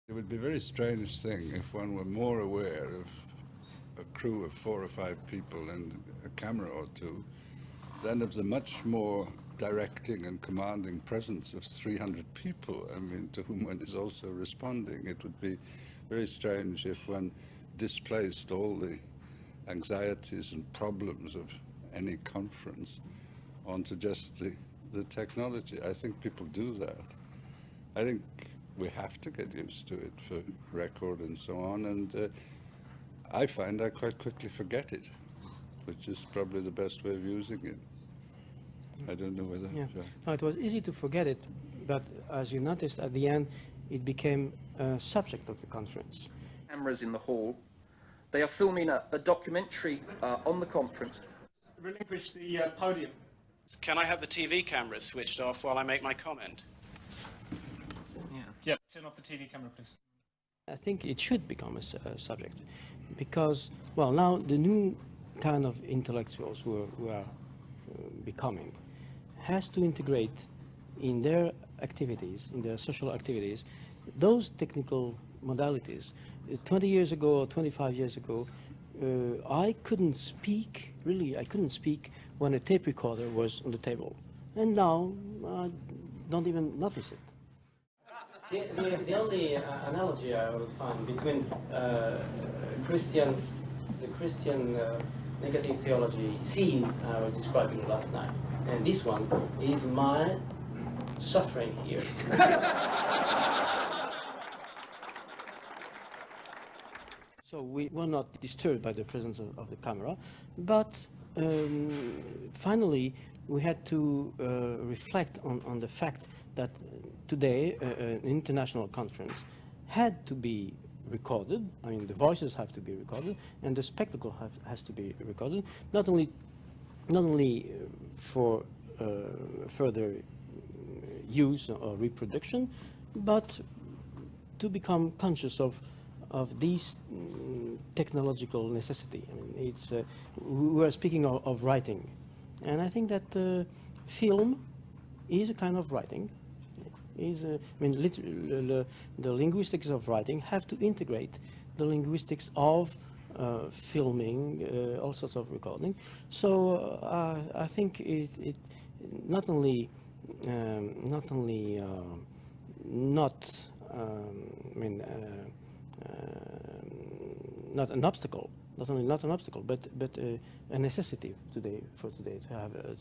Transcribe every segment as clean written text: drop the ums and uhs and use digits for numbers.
It would be a very strange thing if one were more aware of a crew of 4 or 5 people and a camera or two than of the much more directing and commanding presence of 300 people, I mean, to whom one is also responding. It would be very strange if one displaced all the anxieties and problems of any conference onto just the technology. I think people do that. I think we have to get used to it for record and so on, and I find I quite quickly forget it, which is probably the best way of using it. I don't know whether... Yeah. No, it was easy to forget it, but as you noticed at the end, it became a subject of the conference. Cameras in the hall. They are filming a documentary on the conference. Relinquish the podium. Can I have the TV camera switched off while I make my comment? Yeah, turn off the TV camera, please. I think it should become a subject because, well, now the new kind of intellectuals who are becoming has to integrate in their activities, in their social activities, those technical modalities. 20 years ago or 25 years ago, I couldn't speak, really, I couldn't speak when a tape recorder was on the table. And now, I don't even notice it. The only analogy I would find between the Christian negative theology scene I was describing last night, and this one is my suffering here. So we were not disturbed by the presence of the camera, but finally we had to reflect on the fact that today an international conference had to be recorded. I mean, the voices have to be recorded, and the spectacle has to be recorded. Not only for further use or reproduction, but to become conscious of this technological necessity. I mean, it's we are speaking of writing, and I think that film is a kind of writing. I mean, the linguistics of writing have to integrate the linguistics of filming, all sorts of recording. So I think it not only not an obstacle, not an obstacle, but a necessity for today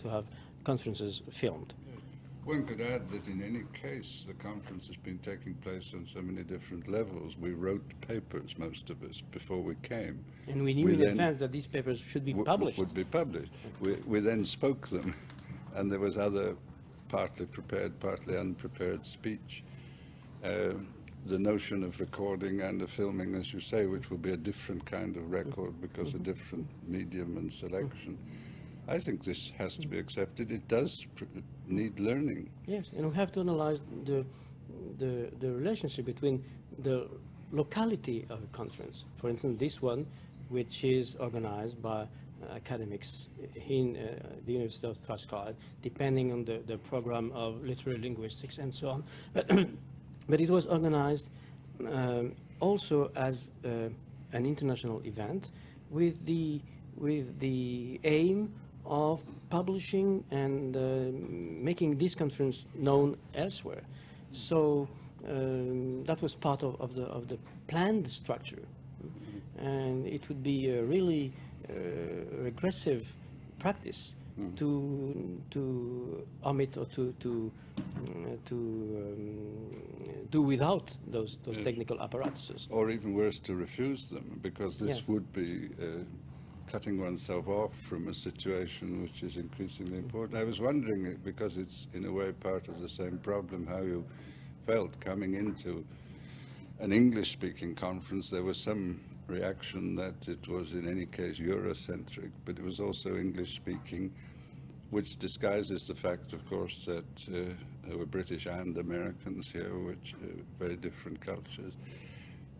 to have conferences filmed. One could add that in any case, the conference has been taking place on so many different levels. We wrote papers, most of us, before we came. And we knew in advance that these papers should be published. Would be published. We then spoke them, and there was other partly prepared, partly unprepared speech. The notion of recording and of filming, as you say, which will be a different kind of record because a different medium and selection. I think this has to be accepted. It does need learning. Yes, and we have to analyze the relationship between the locality of a conference. For instance, this one, which is organized by academics in the University of Strathclyde, depending on the program of literary linguistics and so on. But it was organized also as an international event with the aim of publishing and making this conference known elsewhere. So that was part of the planned structure, and it would be a really regressive practice to omit or to do without those technical apparatuses. Or even worse, to refuse them, because this would be cutting oneself off from a situation which is increasingly important. I was wondering, because it's in a way part of the same problem, how you felt coming into an English-speaking conference. There was some reaction that it was in any case Eurocentric, but it was also English-speaking, which disguises the fact, of course, that there were British and Americans here, which are very different cultures.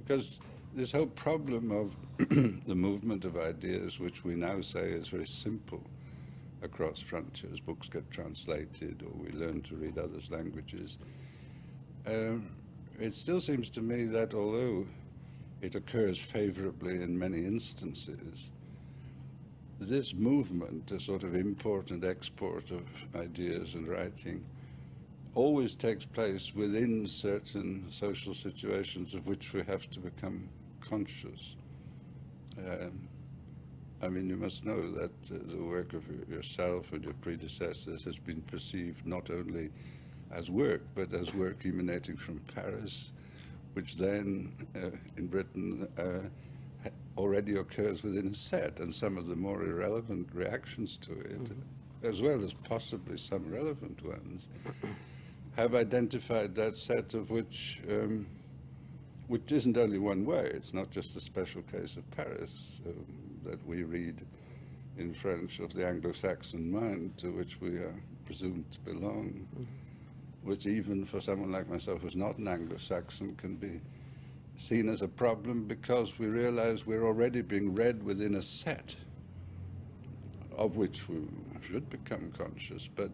Because this whole problem of the movement of ideas, which we now say is very simple across frontiers, books get translated or we learn to read others' languages. it still seems to me that although it occurs favorably in many instances, this movement, a sort of import and export of ideas and writing, always takes place within certain social situations of which we have to become conscious. I mean, you must know that the work of yourself and your predecessors has been perceived not only as work, but as work emanating from Paris, which then in Britain already occurs within a set, and some of the more irrelevant reactions to it, as well as possibly some relevant ones, have identified that set of which isn't only one way. It's not just the special case of Paris that we read in French of the Anglo-Saxon mind to which we are presumed to belong, which even for someone like myself who's not an Anglo-Saxon can be seen as a problem because we realize we're already being read within a set of which we should become conscious, but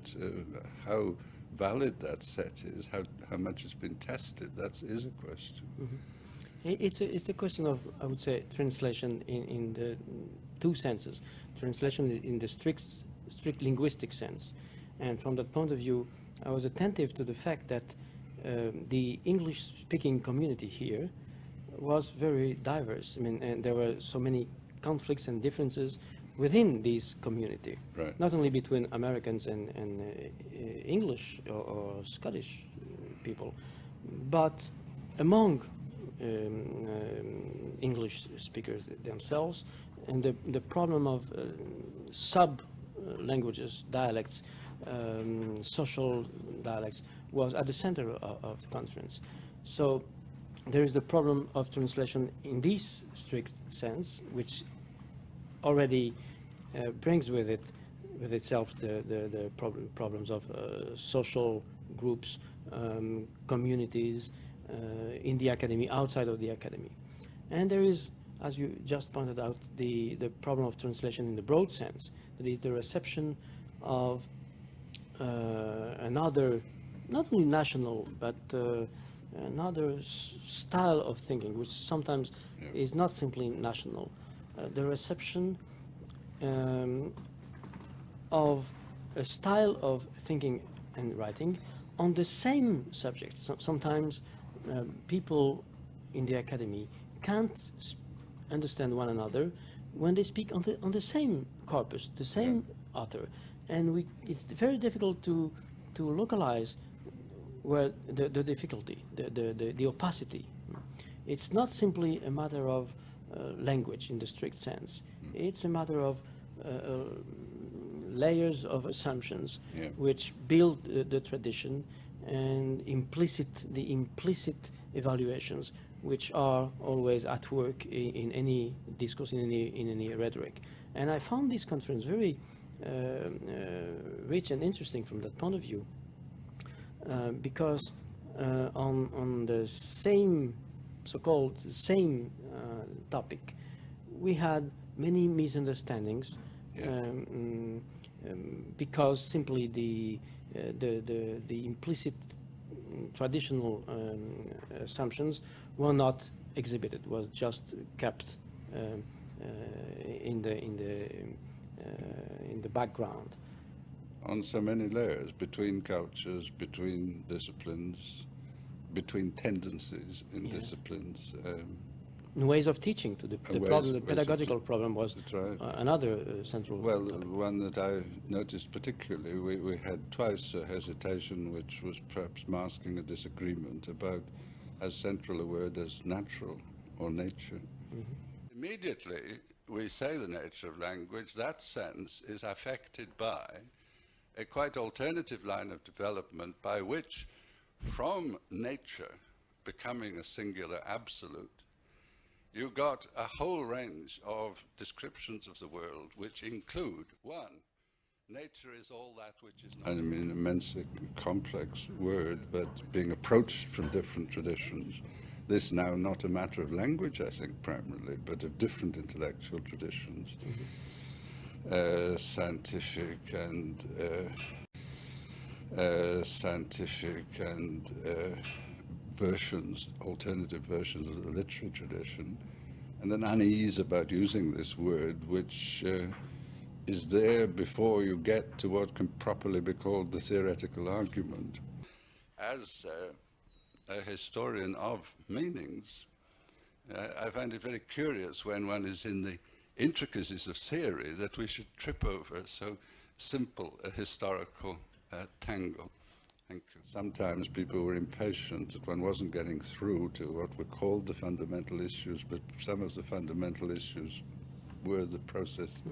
how valid that set is, how much it's been tested, that is a question. It's a question of, I would say, translation in the two senses. Translation in the strict linguistic sense. And from that point of view, I was attentive to the fact that the English-speaking community here was very diverse. I mean, and there were so many conflicts and differences within this community, Right. not only between Americans and English or Scottish people, but among English speakers themselves, and the problem of sub-languages, dialects, social dialects was at the center of the conference. So there is the problem of translation in this strict sense, which already brings with itself the problems of social groups, communities, in the academy, outside of the academy. And there is, as you just pointed out, the problem of translation in the broad sense, that is the reception of another, not only national, but another style of thinking, which sometimes is not simply national. The reception of a style of thinking and writing on the same subject. Sometimes people in the academy can't understand one another when they speak on the same corpus, the same author, and it's very difficult to localize where the difficulty, the opacity. It's not simply a matter of language in the strict sense. It's a matter of layers of assumptions which build the tradition, and the implicit evaluations which are always at work in any discourse, in any rhetoric. And I found this conference very rich and interesting from that point of view, because on the same so-called same topic, we had many misunderstandings, because simply the implicit traditional assumptions were not exhibited, was just kept in the background. On so many layers, between cultures, between disciplines, between tendencies in disciplines. In ways of teaching, to the problem, the pedagogical problem was another central topic. One that I noticed particularly, we had twice a hesitation which was perhaps masking a disagreement about as central a word as natural or nature. Immediately we say the nature of language, that sense is affected by a quite alternative line of development by which, from nature becoming a singular absolute, you got a whole range of descriptions of the world which include, one, nature is all that which is not. I mean, an immensely complex word, but being approached from different traditions. This now not a matter of language, I think, primarily, but of different intellectual traditions. Scientific and versions, alternative versions of the literary tradition, and an unease about using this word, which is there before you get to what can properly be called the theoretical argument. As a historian of meanings, I find it very curious when one is in the intricacies of theory that we should trip over so simple a historical tangle. Thank you. Sometimes people were impatient that one wasn't getting through to what were called the fundamental issues, but some of the fundamental issues were the process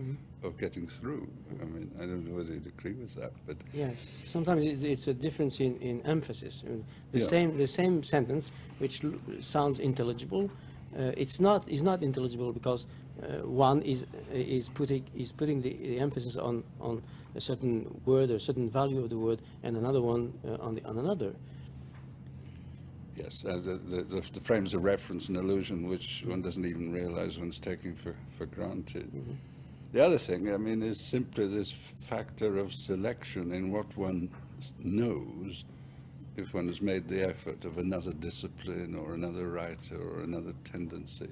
of getting through. I mean, I don't know whether you'd agree with that, but yes, sometimes it's a difference in emphasis. I mean, the same sentence, which sounds intelligible, is not intelligible because one is putting the emphasis on a certain word or a certain value of the word, and another one on another. yes, the frames of reference and allusion which one doesn't even realize one's taking for granted. The other thing, I mean, is simply this factor of selection in what one knows if one has made the effort of another discipline or another writer or another tendency.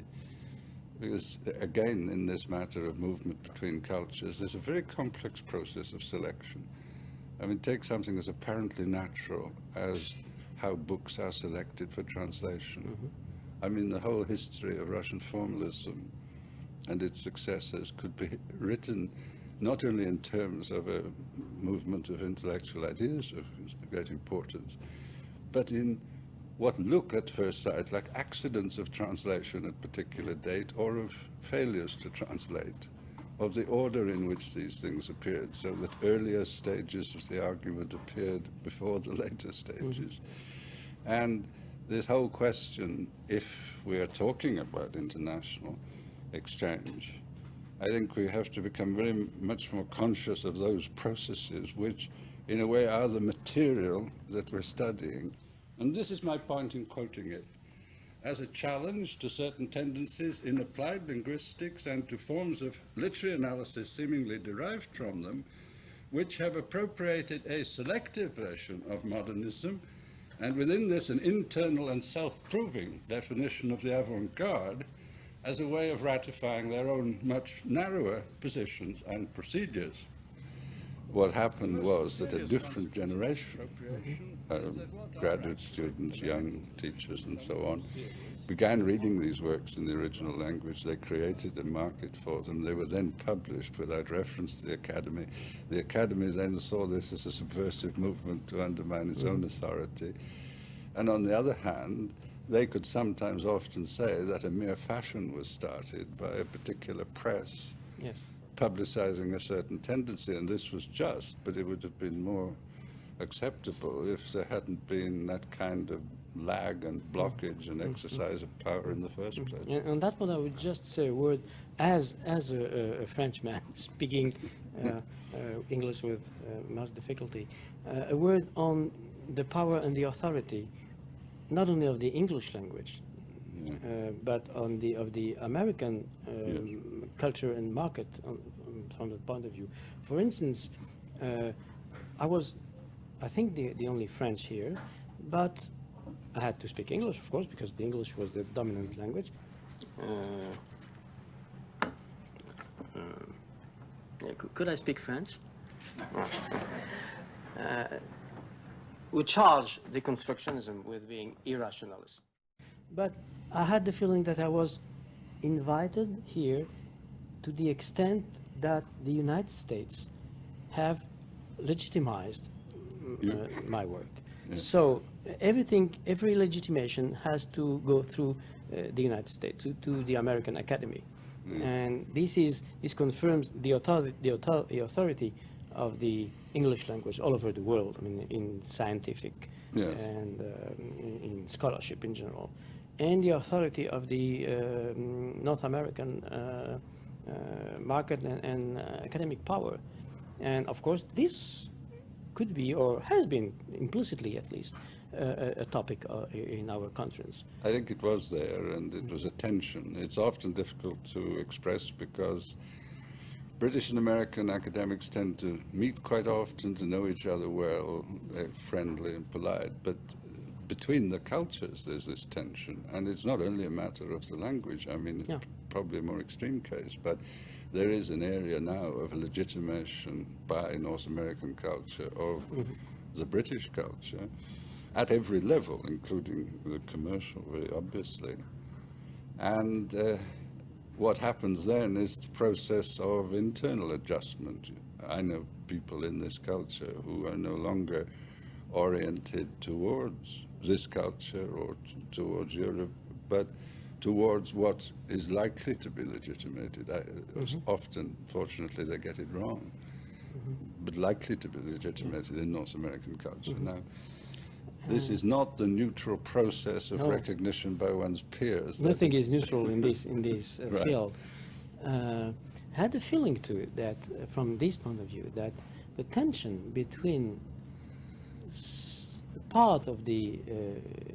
Because, again, in this matter of movement between cultures, there's a very complex process of selection. I mean, take something as apparently natural as how books are selected for translation. I mean, the whole history of Russian formalism and its successors could be written not only in terms of a movement of intellectual ideas of great importance, but in what look at first sight like accidents of translation at particular date, or of failures to translate, of the order in which these things appeared, so that earlier stages of the argument appeared before the later stages. And this whole question, if we are talking about international exchange, I think we have to become very much more conscious of those processes which, in a way, are the material that we're studying. And this is my point in quoting it. As a challenge to certain tendencies in applied linguistics and to forms of literary analysis seemingly derived from them, which have appropriated a selective version of modernism, and within this an internal and self-proving definition of the avant-garde, as a way of ratifying their own much narrower positions and procedures. What happened was that a different generation of graduate students, young teachers and so on, began reading these works in the original language. They created a market for them. They were then published without reference to the Academy. The Academy then saw this as a subversive movement to undermine its own authority. And on the other hand, they could sometimes often say that a mere fashion was started by a particular press, Yes. publicizing a certain tendency, and this was just, but it would have been more acceptable if there hadn't been that kind of lag and blockage and exercise of power in the first place. And on that one, I would just say a word, as a Frenchman speaking English with much difficulty, a word on the power and the authority, not only of the English language, but on of the American culture and market from that point of view. For instance, I think the only French here, but I had to speak English, of course, because the English was the dominant language. Could I speak French? We charge deconstructionism with being irrationalist. But I had the feeling that I was invited here to the extent that the United States have legitimized my work. So every legitimation has to go through the United States, to the American Academy. And this confirms the authority of the English language all over the world, I mean, in scientific and in scholarship in general, and the authority of the North American market and academic power. And of course, this could be, or has been implicitly at least, a topic in our conference. I think it was there, and it was a tension. It's often difficult to express because British and American academics tend to meet quite often, to know each other well, they're friendly and polite, but between the cultures there's this tension, and it's not only a matter of the language. I mean, Yeah. it's probably a more extreme case, but there is an area now of legitimation by North American culture of the British culture at every level, including the commercial, very obviously. And what happens then is the process of internal adjustment. I know people in this culture who are no longer oriented towards this culture or towards Europe, but towards what is likely to be legitimated. Often, fortunately, they get it wrong, but likely to be legitimated in North American culture. Now, this is not the neutral process of No. recognition by one's peers. Nothing is neutral in this Right. field. Had a feeling to it that, from this point of view, that the tension between a part of the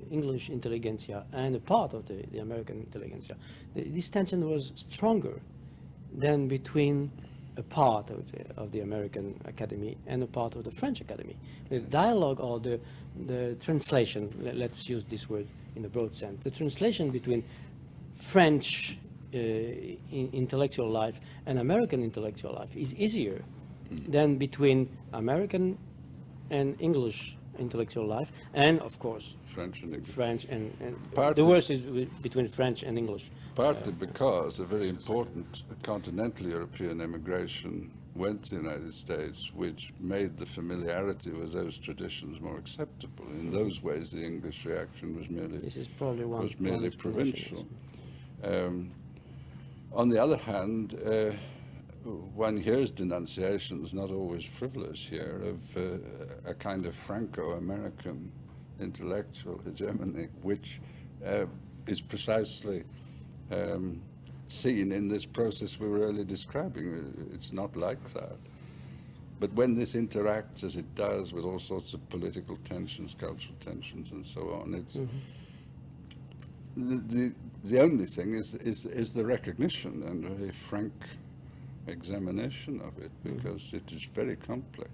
English intelligentsia and a part of the American intelligentsia, this tension was stronger than between a part of the American Academy and a part of the French Academy. The dialogue or the translation, let's use this word in a broad sense, the translation between French intellectual life and American intellectual life is easier than between American and English intellectual life, and of course French and English. French and Partly- the worst is between French and English. Partly because a very important continental European immigration went to the United States, which made the familiarity with those traditions more acceptable. In those ways, the English reaction was merely This is probably one merely explanation, provincial. On the other hand, one hears denunciations, not always frivolous here, of a kind of Franco-American intellectual hegemony, which is precisely seen in this process we were earlier describing. It's not like that. But when this interacts, as it does, with all sorts of political tensions, cultural tensions, and so on, it's the only thing is the recognition and a very frank examination of it, because it is very complex.